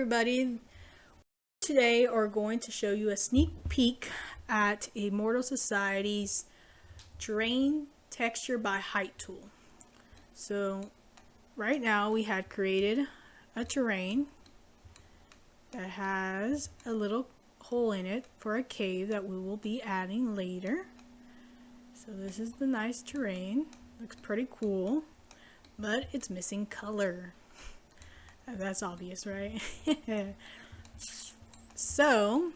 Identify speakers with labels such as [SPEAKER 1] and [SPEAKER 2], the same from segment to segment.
[SPEAKER 1] everybody. Today we're going to show you a sneak peek at Immortal Society's Terrain Texture by Height tool. So right now we had created a terrain that has a little hole in it for a cave that we will be adding later. So this is the nice terrain. Looks pretty cool, but it's missing color. That's obvious, right? So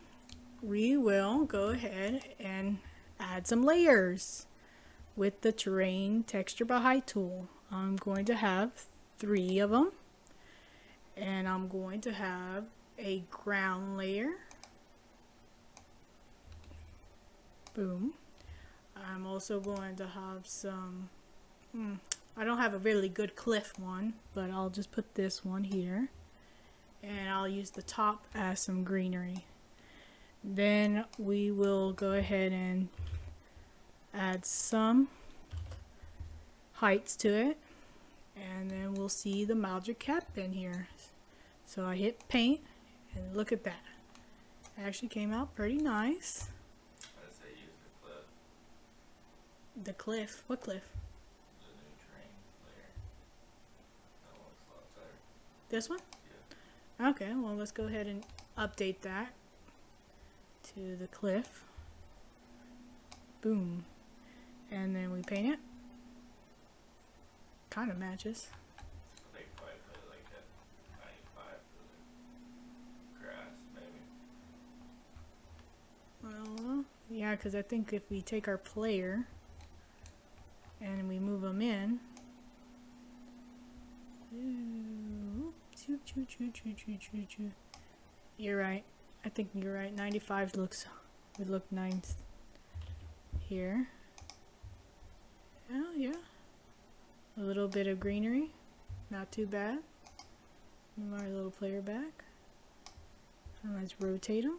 [SPEAKER 1] we will go ahead and add some layers with the terrain texture by height tool. I'm going to have 3 of them, and I'm going to have a ground layer. Boom. I'm also going to have some I don't have a really good cliff one, but I'll just put this one here, and I'll use the top as some greenery. Then we will go ahead and add some heights to it, and then we'll see the magic happen here. So I hit paint, and look at that. It actually came out pretty nice.
[SPEAKER 2] I say use the cliff.
[SPEAKER 1] The cliff? What cliff? This one? Yeah. Okay, well let's go ahead and update that to the cliff. Boom. And then we paint it. Kind of matches.
[SPEAKER 2] I think probably put it like at 95 for the grass, maybe.
[SPEAKER 1] Well, yeah, because I think if we take our player and we move them in. You're right. I think you're right. 95 would look nice here. Oh yeah. A little bit of greenery. Not too bad. Move our little player back. And let's rotate them.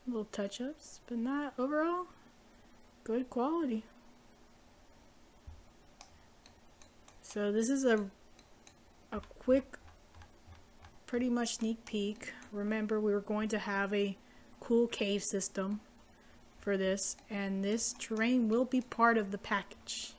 [SPEAKER 1] Little touch-ups, but not overall. Good quality. So this is a quick, pretty much sneak peek. Remember, we were going to have a cool cave system for this, and this terrain will be part of the package.